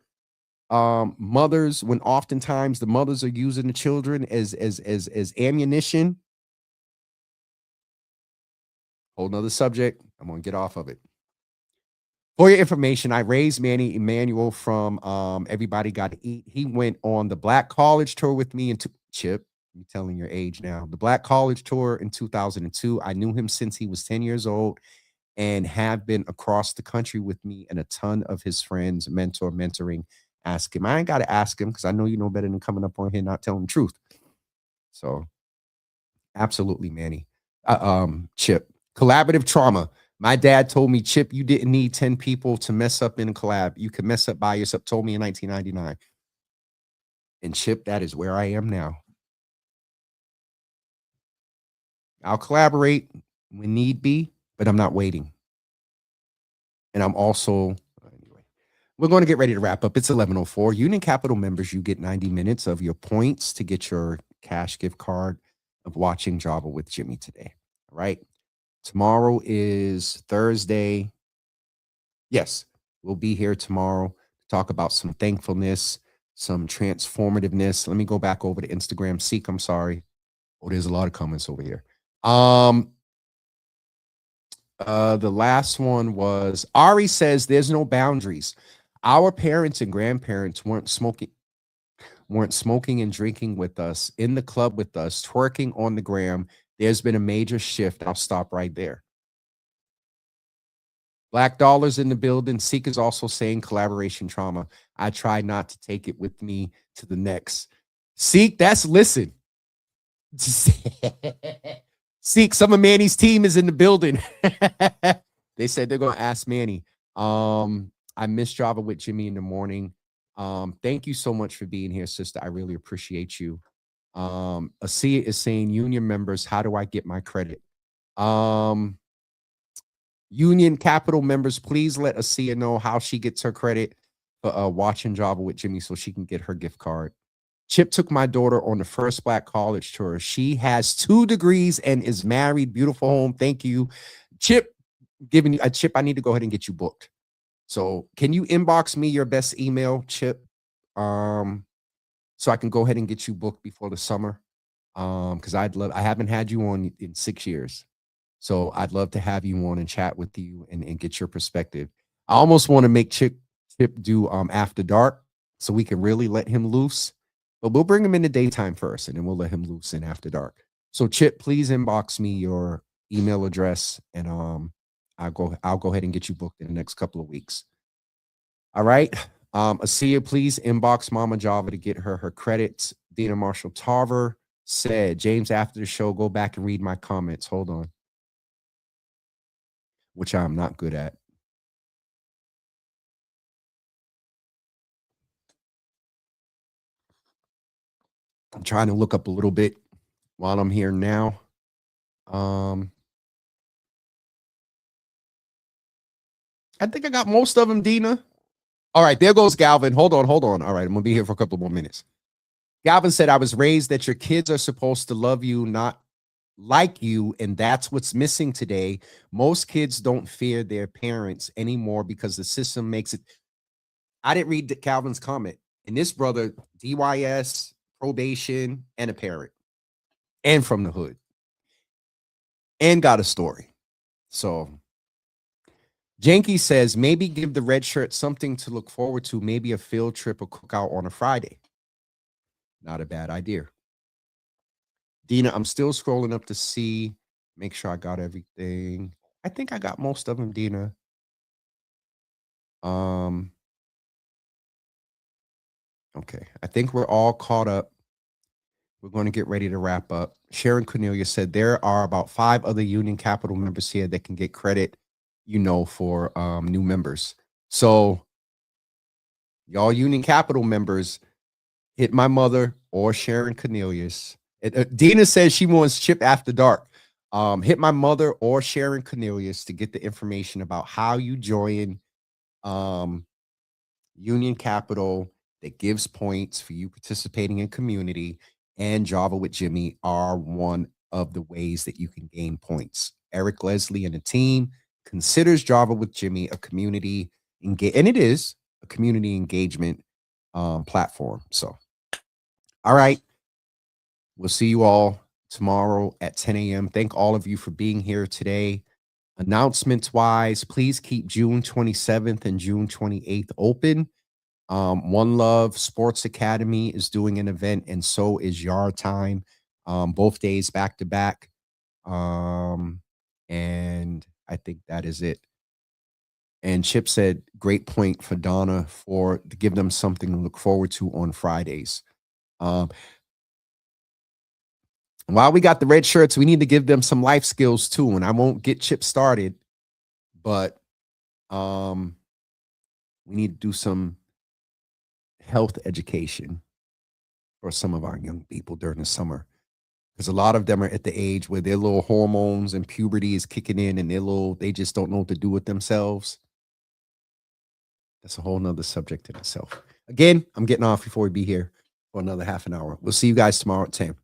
S4: mothers, when oftentimes the mothers are using the children as ammunition. Whole nother subject. I'm gonna get off of it. For your information, I raised Manny Emanuel from Everybody Got to Eat. He went on the Black College tour with me Chip, I'm telling your age now. The Black College tour in 2002. I knew him since he was 10 years old and have been across the country with me and a ton of his friends, mentoring, ask him. I ain't got to ask him because I know you know better than coming up on here not telling the truth. So absolutely, Manny. Chip, collaborative trauma. My dad told me, Chip, you didn't need 10 people to mess up in a collab. You could mess up by yourself. Told me in 1999. And Chip, that is where I am now. I'll collaborate when need be, but I'm not waiting. And I'm also, anyway, we're going to get ready to wrap up. It's 11:04. Union Capital members, you get 90 minutes of your points to get your cash gift card of watching Java with Jimmy today. All right. Tomorrow is Thursday. Yes, we'll be here tomorrow to talk about some thankfulness. some transformativeness. Let me go back over to Instagram. Seek, I'm sorry. Oh, there's a lot of comments over here. The last one was Ari says there's no boundaries. Our parents and grandparents weren't smoking and drinking with us, in the club with us, twerking on the gram. There's been a major shift. I'll stop right there. Black Dollars in the building. Seek is also saying collaboration trauma. I try not to take it with me to the next. Seek, that's listen. Seek, some of Manny's team is in the building. They said they're going to ask Manny. I miss Java with Jimmy in the morning. Thank you so much for being here, sister. I really appreciate you. Asia is saying, union members, how do I get my credit? Union Capital members, please let Asia know how she gets her credit for watching Java with Jimmy so she can get her gift card. Chip took my daughter on the first Black college tour. She has 2 degrees and is married. Beautiful home. Thank you. Chip, giving you a Chip, I need to go ahead and get you booked. So can you inbox me your best email, Chip? So I can go ahead and get you booked before the summer. Because I haven't had you on in 6 years. So I'd love to have you on and chat with you and get your perspective. I almost want to make Chip do After Dark so we can really let him loose. But we'll bring him in the daytime first, and then we'll let him loose in After Dark. So Chip, please inbox me your email address, and I'll go ahead and get you booked in the next couple of weeks. All right. Asia, please inbox Mama Java to get her credits. Dina Marshall Tarver said, James, after the show, go back and read my comments. Hold on. Which I'm not good at. I'm trying to look up a little bit while I'm here now. I think I got most of them, Dina. All right, there goes Galvin. Hold on. All right, I'm going to be here for a couple more minutes. Galvin said, I was raised that your kids are supposed to love you, not like you, and that's what's missing today. Most kids don't fear their parents anymore because the system makes it. I didn't read Calvin's comment. And this brother, DYS, probation, and a parent, and from the hood, and got a story. So Janky says, maybe give the red shirt something to look forward to, maybe a field trip or cookout on a Friday. Not a bad idea. Dina, I'm still scrolling up to see, make sure I got everything. I think I got most of them, Dina. Okay, I think we're all caught up. We're going to get ready to wrap up. Sharon Cornelia said there are about 5 other Union Capital members here that can get credit, for new members. So y'all Union Capital members, hit my mother or Sharon Cornelius. Dina says she wants Chip After Dark. Hit my mother or Sharon Cornelius to get the information about how you join Union Capital that gives points for you participating in community, and Java with Jimmy are one of the ways that you can gain points. Eric Leslie and the team considers Java with Jimmy a community and it is a community engagement platform. So, all right. We'll see you all tomorrow at 10 a.m. Thank all of you for being here today. Announcements wise, please keep June 27th and June 28th open. One Love Sports Academy is doing an event, and so is Yard Time, both days back to back. And I think that is it. And Chip said, great point for Donna to give them something to look forward to on Fridays. While we got the red shirts, we need to give them some life skills too. And I won't get Chip started, but we need to do some health education for some of our young people during the summer. Because a lot of them are at the age where their little hormones and puberty is kicking in and they just don't know what to do with themselves. That's a whole nother subject in itself. Again, I'm getting off before we be here for another half an hour. We'll see you guys tomorrow at 10.